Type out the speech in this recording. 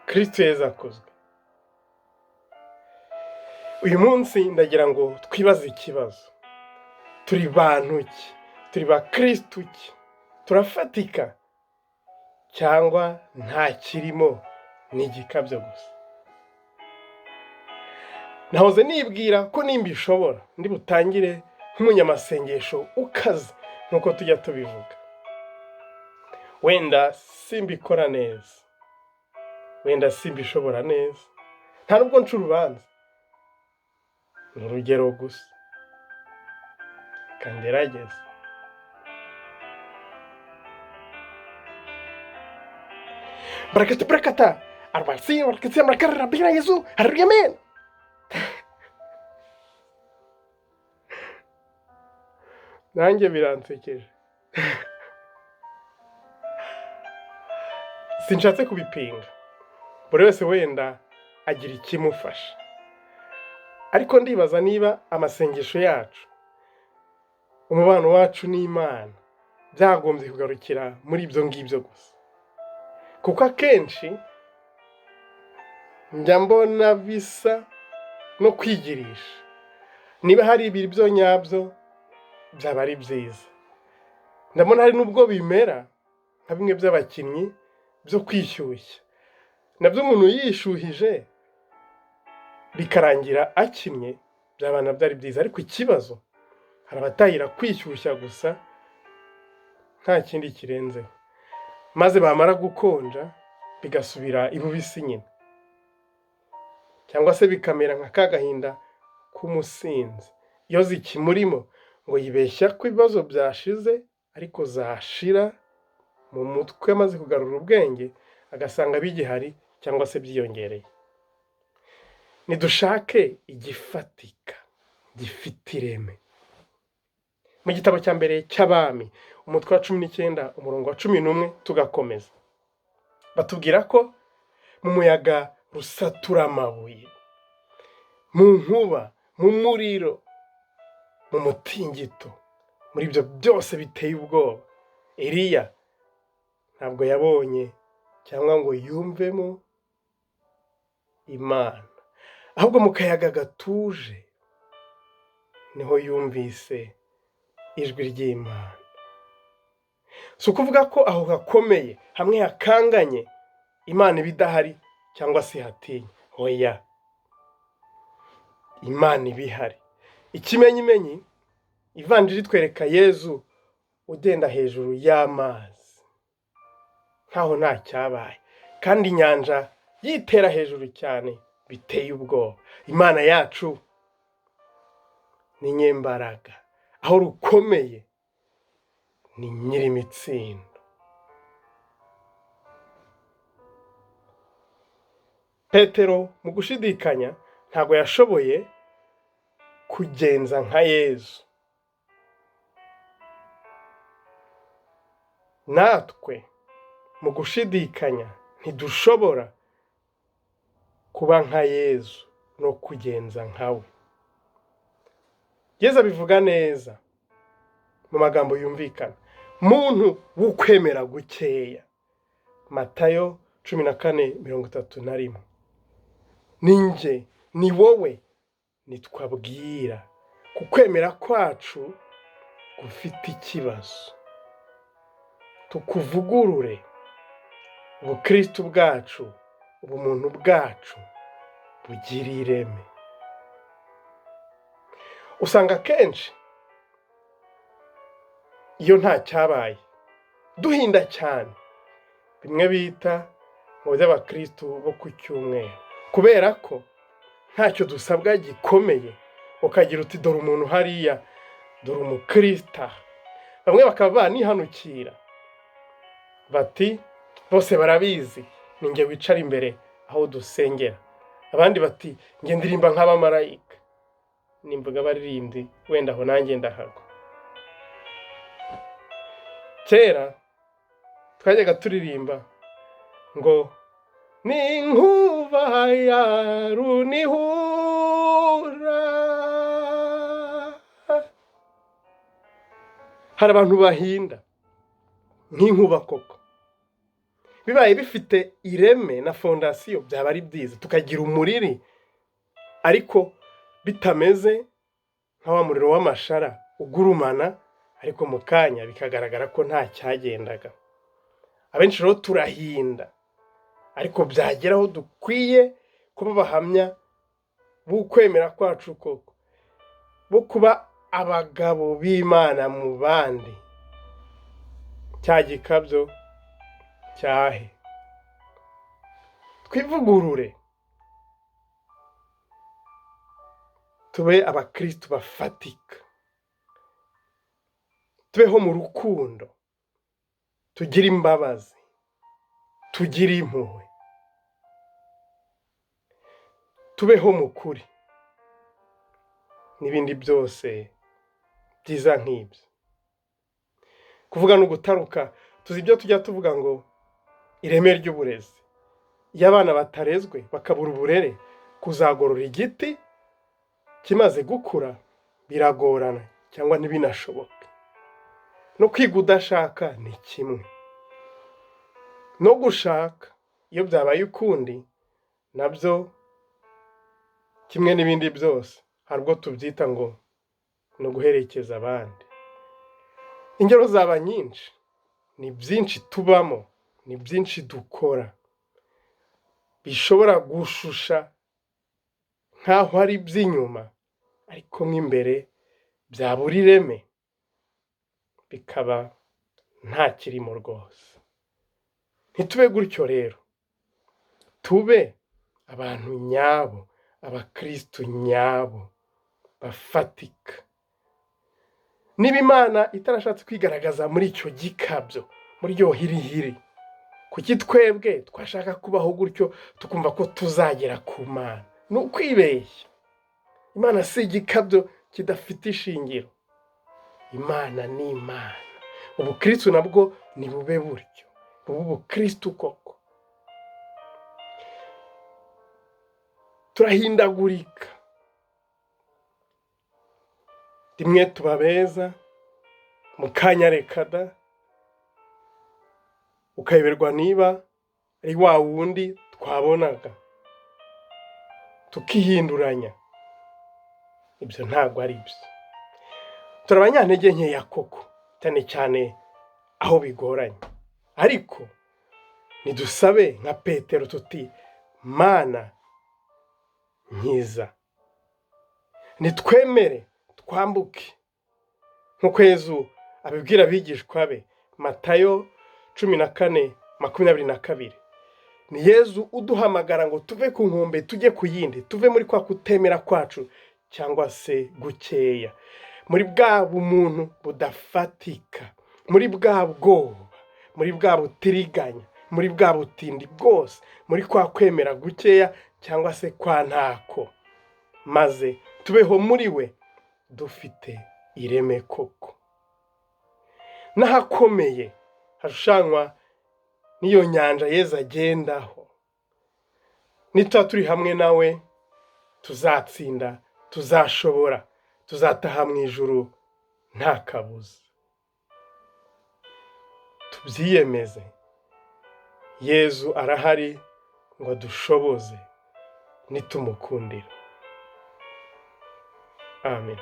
Kristo Yezu akozwe. Uyu munsi ndagira ngo twibaze ikibazo, turi bantu ki? Turi ba Kristo ki? Turafatika cyangwa nta kirimo, ni igikabyo gusa? Nahoze nibwira ko nimbishobora ndi butangire nk'umunyamasengesho ukaze nk'uko tujya tubivuga. Wenda simbikora neza, wenda simbishobora neza, nta nubwo nca urubanza, ni urugero gusa, kangerageza. Barakata arbasi barakati amakarra bina Yesu haryamen. Nanjye biransekeje. Sinshatse kubipinga, buri wese wenda agira ikimufasha, ariko ndibaza niba amasengesho yacu, umubano wacu n'Imana byagombye kugarukira muri ibyo ngibyo gusa, kuko akenshi njya mbona bisa no kwigirisha. Niba hari ibiri byo nyabyo byaba ari byiza. Ndabona hari n'ubwo bimera nka bimwe by'abakinnyi byo kwishyushya, nabyo umuntu yishuhije bikarangira akinnye, byaba nabyo ari byiza. Ariko ikibazo, hari abatahira kwishyushya gusa nta kindi kirenzeho, maze bamara gukonja bigasubira ibubisi nyine, cyangwa se bikamera nka kagahinda k'umusinzi. Iyo zikimurimo ngo yibeshya ko ibibazo byashize, ariko zashira mu mutwe amaze kugarura ubwenge agasanga bigihari cyangwa se byiyongereye. Nidushake igifatika gifite ireme. Mu gitabo cya mbere cy'Abami, umutwe wa 19 umurongo wa 11 tugakomeza, batubwira ko mu muyaga rusatura amabuye, mu nkuba, mu muriro, mu mutingito, muri ibyo byose biteye ubwoba, Eliya ntabwo yabonye cyangwa ngo yumvemo Imana, ahubwo mu kayaga gatuje niho yumvise ijwi ry'Imana. Si ukuvuga ko aho hakomeye, hamwe hakanganye, Imana iba idahari cyangwa se hatinya. Oya, Imana iba ihari. Ikimenyimenyi, ivanjiri twereka Yezu ugenda hejuru y'amazi nkaho nta cyabaye, kandi inyanja yitera hejuru cyane biteye ubwoba. Imana yacu ni nyembaraga, aho rukomeye ni nyirimitsindo. Petero mu gushidikanya ntabwo yashoboye kugenza nka Yezu. Natwe mu gushidikanya ntidushobora kuba nka Yezu no kugenza nkawe. Yezu abivuga neza mu magambo yumvikana, muntu w'ukwemera gukeya. Matayo 14:31. Ninjye, ni wowe nitwabwira kukwemera kwacu gufite ikibazo, tukuvugurure ubukristo bwacu, ubumuntu bwacu bugira ireme. Usanga kenshi iyo nta cyabaye duhinda cyane, bimwe bita mu by'abakristo bo ku cyumweru, kubera ko ntacyo dusabwa gikomeye, ukagira uti dore umuntu hariya, dore umukristo. Bamwe bakaba banihanukira bati bose barabizi, ninjye wicara imbere aho dusengera. Abandi bati nge ndirimba nk'abamarayika, nimvuga abaririmbyi wenda aho nanjye ndahagwa. Kera twajyaga turirimba ngo ni inkuba ya runihura. Hari abantu bahinda nk'inkuba koko, bibaye bifite ireme na fondasiyo byaba ari byiza, tukagira umuriri ariko bitameze nka wa muriro w'amashara ugurumana ariko mu kanya bikagaragara ko nta cyagendaga. Abenshi rero turahinda ariko byagera aho dukwiye kuba abahamya b'ukwemera kwacu koko, bo kuba abagabo b'Imana mu bandi. Cya gikabyo cyahe, twivugurure tube abakristo bafatika, tubeho mu rukundo, tugire imbabazi, tugire impuhwe, tubeho mu kuri n'ibindi byose byiza nk'ibyo. Kuvuga no gutaruka, tuzi ibyo tujya tuvuga ngo ireme ry'uburezi, iyo abana batarezwe bakabura uburere, kuzagorora igiti kimaze gukura biragorana cyangwa ntibinashoboke. No kwiga udashaka ni kimwe, no gushaka iyo byabaye ukundi nabyo kimwe n'ibindi byose hari ubwo tubyita ngo no guherekeza abandi. Ingero zaba nyinshi, ni byinshi tubamo, ni byinshi dukora bishobora gushusha nk'aho ari iby'inyuma ariko nk'imbere byabura ireme, bikaba nta kirimo rwose. Ntitube gutyo rero, tube abantu nyabo, abakristo nyabo bafatika. Niba Imana itarashatse kwigaragaza muri icyo gikabyo, muri iryo hirihiri, kuki twebwe twashaka kubaho gutyo tukumva ko tuzagera ku Mana? Ni ukwibeshya. Imana si igikabyo kidafite ishingiro. Imana ni Imana. Ubukristo nabwo ni bube buryo, bube ubukristo koko. Turahindagurika, rimwe tuba beza, mu kanya reka da, ukayoberwa niba ari wa wundi twabonaga, tukihinduranya. Ibyo ntabwo ari byo. Turi abanyantege nkeya koko, cyane cyane aho bigoranye, ariko nidusabe nka Petero tuti Mana nkiza, nitwemere twambuke nk'uko Yezu abibwira abigishwa be, Matayo 14:22. Ni Yezu uduhamagara ngo tuve ku nkombe tujye ku yindi, tuve muri kwa kutemera kwacu cyangwa se gukeya, muri bwa bumuntu budafatika, muri bwa bwoba, muri bwa butiriganya, muri bwa butindi bwose, muri kwa kwemera gukeya cyangwa se kwa ntako, maze tubeho muri we dufite ireme koko. N'ahakomeye hashushanywa n'iyo nyanja Yezu agendaho, nituba turi hamwe nawe tuzatsinda, tuzashobora, tuzataha mu ijuru nta kabuza. Tubyiyemeze, Yezu arahari ngo dushoboze nitumukundira. Amen.